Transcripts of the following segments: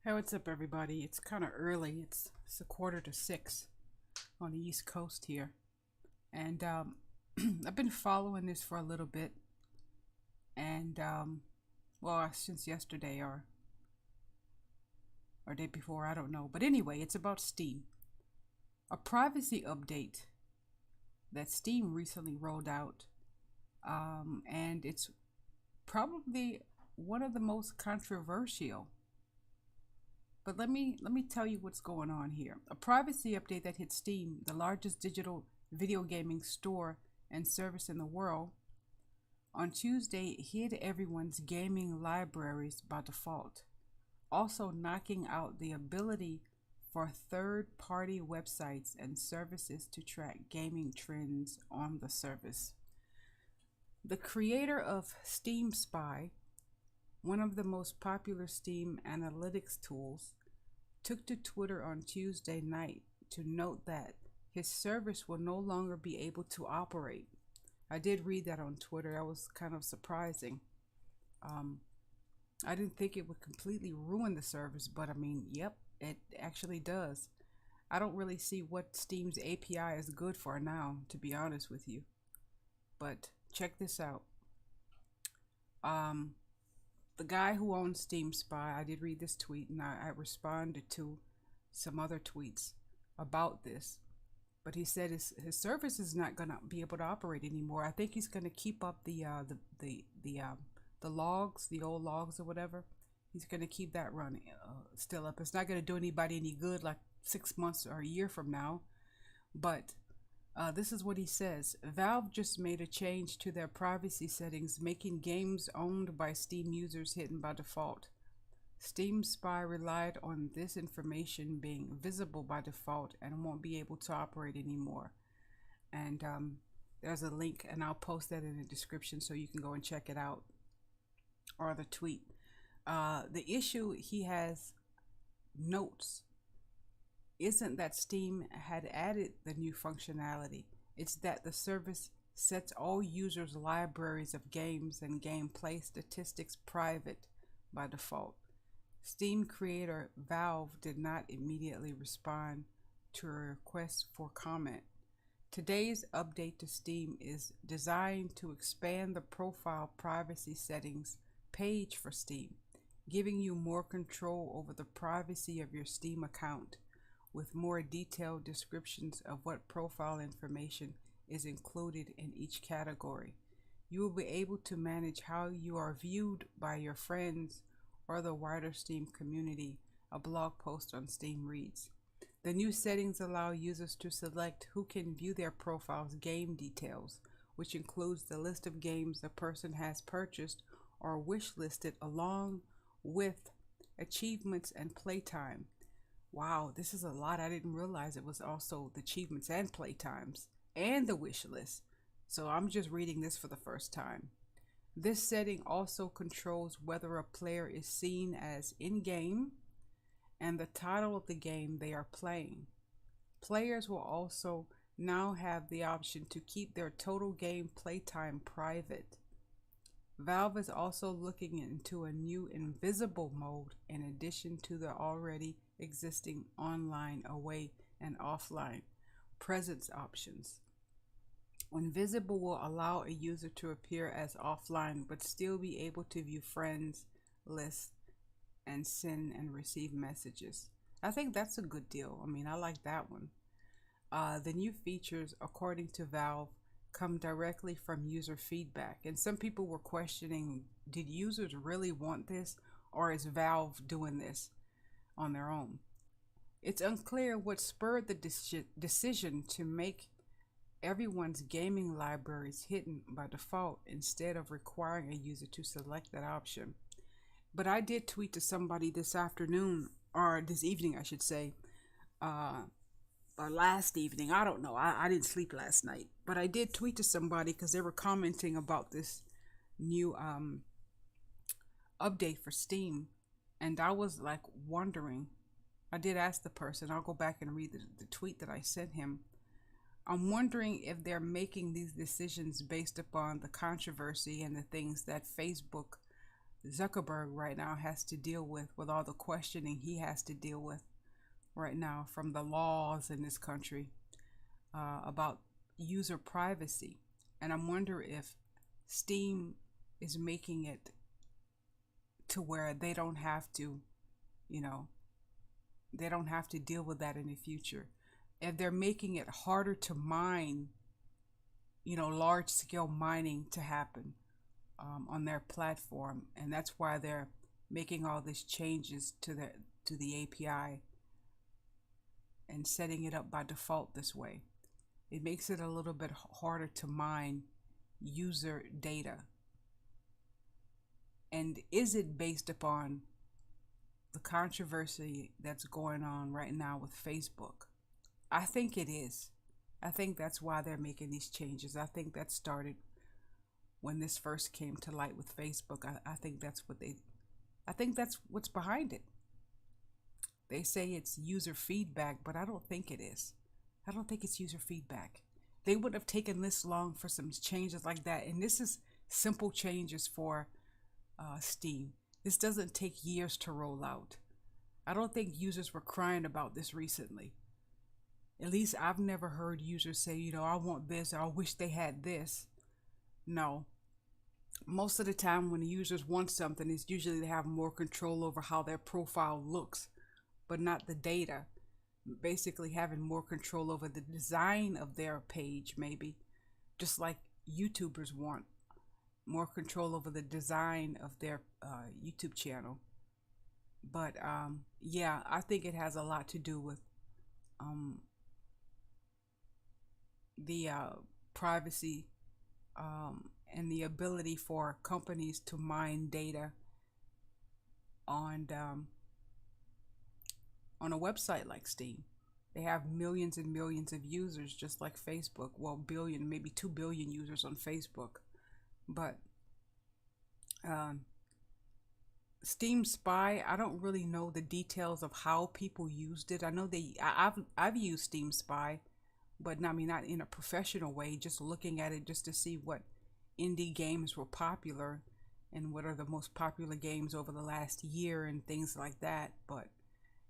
Hey, what's up, everybody? It's kind of early. It's a quarter to 6 on the East Coast here, and I've been following this for a little bit, and well, since yesterday or day before, I don't know. But anyway, it's about Steam, a privacy update that Steam recently rolled out, and it's probably one of the most controversial. But let me tell you what's going on here. A privacy update that hit Steam, the largest digital video gaming store and service in the world, on Tuesday hid everyone's gaming libraries by default, also knocking out the ability for third-party websites and services to track gaming trends on the service. The creator of Steam Spy, one of the most popular Steam analytics tools, took to Twitter on Tuesday night to note that his service will no longer be able to operate. I did read that on Twitter. That was kind of surprising. Um, I didn't think it would completely ruin the service, but I mean, yep, it actually does. I don't really see what Steam's API is good for now, to be honest with you. But check this out. Um, the guy who owns Steam Spy, I did read this tweet and I responded to some other tweets about this. But he said his service is not gonna be able to operate anymore. I think he's gonna keep up the logs, the old logs or whatever. He's gonna keep that running still up. It's not gonna do anybody any good like 6 months or a year from now. But this is what he says. Valve just made a change to their privacy settings, making games owned by Steam users hidden by default. Steam Spy relied on this information being visible by default and won't be able to operate anymore. And there's a link, and I'll post that in the description so you can go and check it out, or the tweet. The issue he has notes isn't that Steam had added the new functionality. It's that the service sets all users' libraries of games and gameplay statistics private by default. Steam creator Valve did not immediately respond to a request for comment. Today's update to Steam is designed to expand the profile privacy settings page for Steam, giving you more control over the privacy of your Steam account, with more detailed descriptions of what profile information is included in each category. You will be able to manage how you are viewed by your friends or the wider Steam community, a blog post on Steam reads. The new settings allow users to select who can view their profile's game details, which includes the list of games the person has purchased or wish listed, along with achievements and playtime. Wow, this is a lot. I didn't realize it was also the achievements and playtimes and the wish list. So I'm just reading this for the first time. This setting also controls whether a player is seen as in-game and the title of the game they are playing. Players will also now have the option to keep their total game playtime private. Valve is also looking into a new invisible mode in addition to the already existing online away and offline presence options. Invisible will allow a user to appear as offline but still be able to view friends, lists, and send and receive messages. I think that's a good deal. I mean, I like that one. The new features, according to Valve, come directly from user feedback. And some people were questioning, did users really want this, or is Valve doing this on their own? It's unclear what spurred the decision to make everyone's gaming libraries hidden by default instead of requiring a user to select that option. But I did tweet to somebody this afternoon, or this evening, I should say, or last evening. I don't know. I didn't sleep last night, but I did tweet to somebody because they were commenting about this new update for Steam, and I was like wondering. I did ask the person. I'll go back and read the tweet that I sent him. I'm wondering if they're making these decisions based upon the controversy and the things that Facebook Zuckerberg right now has to deal with all the questioning he has to deal with right now from the laws in this country about user privacy. And I wonder if Steam is making it to where they don't have to, you know, they don't have to deal with that in the future. If they're making it harder to mine, large scale mining to happen on their platform, and that's why they're making all these changes to the API and setting it up by default this way. It makes it a little bit harder to mine user data. And is it based upon the controversy that's going on right now with Facebook? I think it is. I think that's why they're making these changes. I think that started when this first came to light with Facebook. I think that's what's behind it. They say it's user feedback, but I don't think it is. I don't think it's user feedback. They would have taken this long for some changes like that. And this is simple changes for Steam. This doesn't take years to roll out. I don't think users were crying about this recently. At least I've never heard users say, I want this, or I wish they had this. No. Most of the time when the users want something, it's usually they have more control over how their profile looks, but not the data. Basically having more control over the design of their page, maybe. Just like YouTubers want more control over the design of their YouTube channel. But yeah, I think it has a lot to do with the privacy and the ability for companies to mine data on a website like Steam. They have millions and millions of users, just like Facebook. Well, billion, maybe 2 billion users on Facebook. But Steam Spy, I don't really know the details of how people used it. I know I've used Steam Spy, but I mean not in a professional way. Just looking at it just to see what indie games were popular and what are the most popular games over the last year and things like that. But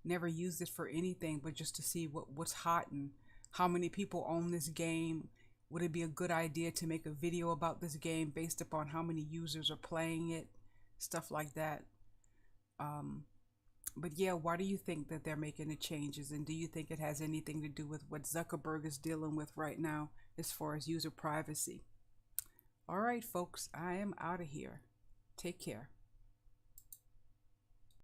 never used it for anything but just to see what's hot and how many people own this game. Would it be a good idea to make a video about this game based upon how many users are playing it? Stuff like that. But yeah, why do you think that they're making the changes? And do you think it has anything to do with what Zuckerberg is dealing with right now as far as user privacy? All right, folks, I am out of here. Take care.